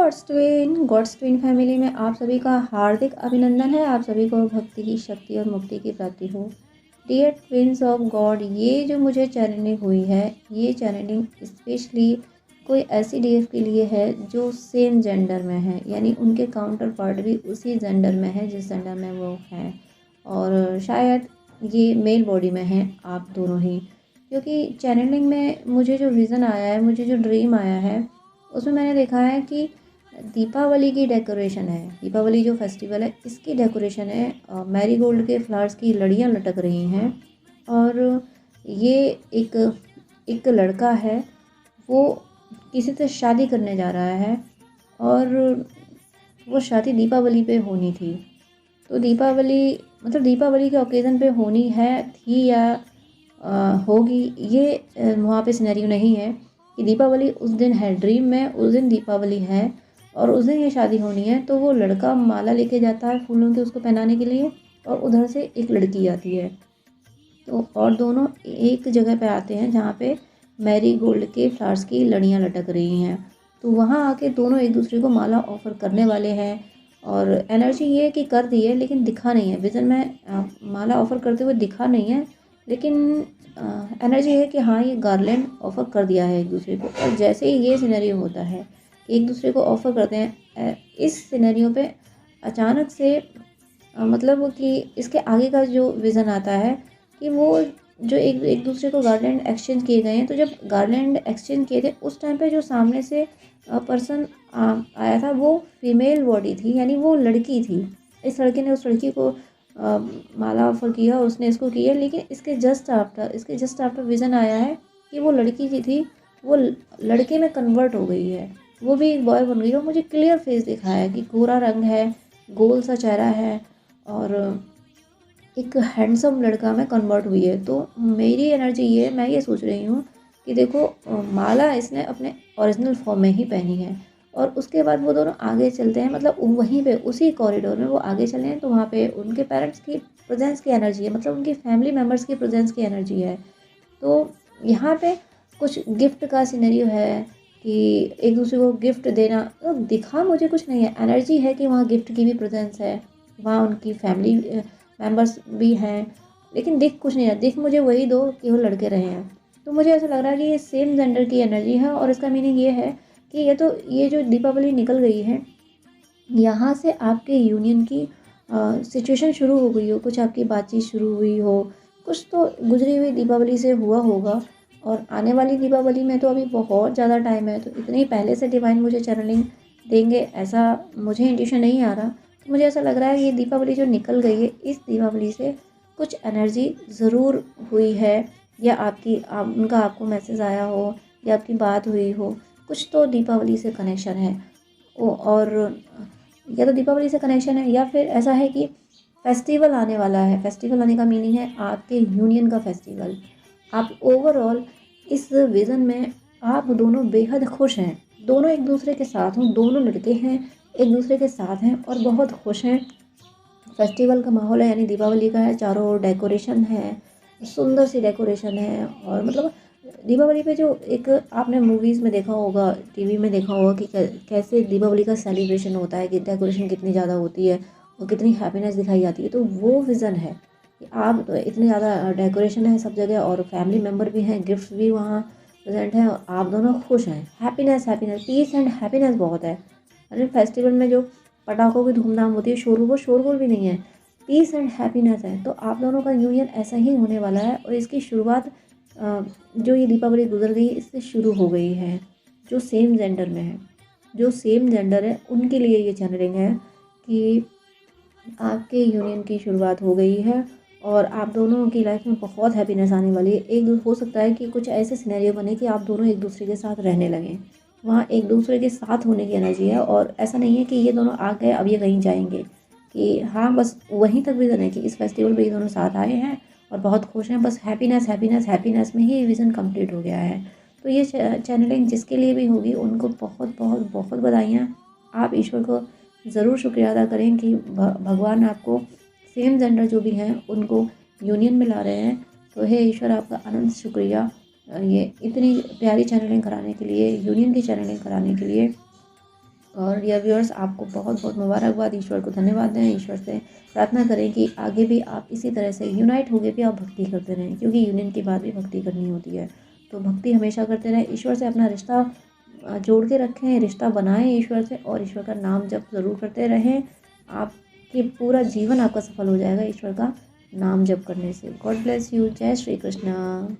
God's twin family में आप सभी का हार्दिक अभिनंदन है। आप सभी को भक्ति की शक्ति और मुक्ति की प्राप्ति हो। डियर ट्विन्स ऑफ गॉड, ये जो मुझे चैनलिंग हुई है, ये चैनलिंग स्पेशली कोई ऐसी डीएफ के लिए है जो सेम जेंडर में है, यानी उनके काउंटर पार्ट भी उसी जेंडर में है जिस जेंडर में वो हैं, और शायद ये मेल बॉडी में हैं आप दोनों ही। क्योंकि चैनलिंग में मुझे जो विज़न आया है, मुझे जो ड्रीम आया है, उसमें मैंने देखा है कि दीपावली की डेकोरेशन है। दीपावली जो फेस्टिवल है, इसकी डेकोरेशन है। मैरीगोल्ड के फ्लावर्स की लड़ियाँ लटक रही हैं, और ये एक लड़का है, वो किसी से शादी करने जा रहा है, और वो शादी दीपावली पे होनी थी। तो दीपावली के ओकेज़न पे होनी है, थी या होगी, ये वहाँ पे सिनेरियो नहीं है कि दीपावली उस दिन है। ड्रीम में उस दिन दीपावली है और उस दिन ये शादी होनी है। तो वो लड़का माला लेके जाता है फूलों के उसको पहनाने के लिए, और उधर से एक लड़की आती है। तो और दोनों एक जगह पे आते हैं जहाँ पे मैरीगोल्ड के फ्लावर्स की लड़ियाँ लटक रही हैं। तो वहाँ आके दोनों एक दूसरे को माला ऑफ़र करने वाले हैं, और एनर्जी ये है कि कर दी है लेकिन दिखा नहीं है। विज़न में माला ऑफ़र करते हुए दिखा नहीं है, लेकिन एनर्जी है कि हाँ, ये गार्लैंड ऑफ़र कर दिया है एक दूसरे को। और जैसे ही ये सिनेरियो होता है कि एक दूसरे को ऑफ़र करते हैं, इस सिनेरियो पे अचानक से मतलब कि इसके आगे का जो विज़न आता है कि वो जो एक दूसरे को गार्लैंड एक्सचेंज किए गए हैं। तो जब गार्लैंड एक्सचेंज किए थे, उस टाइम पे जो सामने से पर्सन आया था, वो फीमेल बॉडी थी, यानी वो लड़की थी। इस लड़के ने उस लड़की को माला ऑफ़र किया, उसने इसको किया, लेकिन इसके जस्ट आफ्टर विज़न आया है कि वो लड़की जो थी, वो लड़के में कन्वर्ट हो गई है, वो भी एक बॉय बन गई है। मुझे क्लियर फेस दिखाया है कि गोरा रंग है, गोल सा चेहरा है, और एक हैंडसम लड़का में कन्वर्ट हुई है। तो मेरी एनर्जी ये है, मैं ये सोच रही हूँ कि देखो, माला इसने अपने ओरिजिनल फॉर्म में ही पहनी है, और उसके बाद वो दोनों आगे चलते हैं, मतलब वहीं पे उसी कॉरिडोर में वो आगे चले हैं। तो वहाँ पे उनके पेरेंट्स की प्रेजेंस की एनर्जी है, मतलब उनकी फैमिली मेम्बर्स की प्रेजेंस की एनर्जी है। तो यहाँ पे कुछ गिफ्ट का सिनेरियो है कि एक दूसरे को गिफ्ट देना, तो दिखा मुझे कुछ नहीं है, एनर्जी है कि वहाँ गिफ्ट की भी प्रेजेंस है, वहाँ उनकी फैमिली मेंबर्स भी हैं, लेकिन दिख कुछ नहीं है। दिख मुझे वही दो कि वो लड़के रहे हैं। तो मुझे ऐसा लग रहा है कि ये सेम जेंडर की एनर्जी है, और इसका मीनिंग ये है कि ये जो दीपावली निकल गई है, यहाँ से आपके यूनियन की सिचुएशन शुरू हो गई हो, कुछ आपकी बातचीत शुरू हुई हो, कुछ तो गुजरी हुई दीपावली से हुआ होगा। और आने वाली दीपावली में तो अभी बहुत ज़्यादा टाइम है, तो इतनी पहले से डिवाइन मुझे चैनलिंग देंगे ऐसा मुझे इंट्यूशन नहीं आ रहा। तो मुझे ऐसा लग रहा है ये दीपावली जो निकल गई है, इस दीपावली से कुछ एनर्जी ज़रूर हुई है, या उनका आपको मैसेज आया हो, या आपकी बात हुई हो, कुछ तो दीपावली से कनेक्शन है। और या तो दीपावली से कनेक्शन है, या फिर ऐसा है कि फेस्टिवल आने वाला है। फेस्टिवल आने का मीनिंग है आपके यूनियन का फेस्टिवल। आप ओवरऑल इस विज़न में आप दोनों बेहद खुश हैं, दोनों एक दूसरे के साथ हों, दोनों लड़के हैं, एक दूसरे के साथ हैं और बहुत खुश हैं। फेस्टिवल का माहौल है, यानी दीपावली का है, चारों ओर डेकोरेशन है, सुंदर सी डेकोरेशन है। और मतलब दीपावली पे जो एक आपने मूवीज़ में देखा होगा, टीवी में देखा होगा कि कैसे दीपावली का सेलिब्रेशन होता है, कि डेकोरेशन कितनी ज़्यादा होती है और कितनी हैप्पीनेस दिखाई जाती है। तो वो विज़न है कि आप इतनी ज़्यादा डेकोरेशन है सब जगह, और फैमिली मेम्बर भी हैं, गिफ्ट्स भी वहाँ प्रेजेंट हैं, और आप दोनों खुश हैं। Happiness happiness piece and happiness बहुत है। अरे फेस्टिवल में जो पटाखों की धूमधाम होती है, शोरगुल भी नहीं है, पीस एंड हैप्पीनेस है। तो आप दोनों का यूनियन ऐसा ही होने वाला है, और इसकी शुरुआत जो ये दीपावली गुजर गई इससे शुरू हो गई है। जो सेम जेंडर में है, जो सेम जेंडर है, उनके लिए ये चैनलिंग है कि आपके यूनियन की शुरुआत हो गई है, और आप दोनों की लाइफ में बहुत हैप्पीनेस आने वाली है। हो सकता है कि कुछ ऐसे सिनेरियो बने कि आप दोनों एक दूसरे के साथ रहने लगें, वहाँ एक दूसरे के साथ होने की एनर्जी है। और ऐसा नहीं है कि ये दोनों आ गए अब ये कहीं जाएंगे, कि हाँ बस वहीं तक विज़न है कि इस फेस्टिवल पे ये दोनों साथ आए हैं और बहुत खुश हैं, बस हैप्पीनेस हैप्पीनेस हैप्पीनेस में ही विज़न कंप्लीट हो गया है। तो ये चैनलिंग जिसके लिए भी होगी, उनको बहुत बहुत बहुत बधाइयाँ। आप ईश्वर को ज़रूर शुक्रिया अदा करें कि भगवान आपको सेम जेंडर जो भी हैं उनको यूनियन में ला रहे हैं। तो हे ईश्वर, आपका अनंत शुक्रिया ये इतनी प्यारी चैनलिंग कराने के लिए, यूनियन की चैनलिंग कराने के लिए। और डियर व्यूअर्स, आपको बहुत बहुत मुबारकबाद। ईश्वर को धन्यवाद दें, ईश्वर से प्रार्थना करें कि आगे भी आप इसी तरह से यूनाइट होकर भी आप भक्ति करते रहें, क्योंकि यूनियन के बाद भी भक्ति करनी होती है। तो भक्ति हमेशा करते रहें, ईश्वर से अपना रिश्ता जोड़ के रखें, रिश्ता बनाएं ईश्वर से, और ईश्वर का नाम जप ज़रूर करते रहें। आपके पूरा जीवन आपका सफल हो जाएगा ईश्वर का नाम जप करने से। God bless you. जय श्री कृष्णा।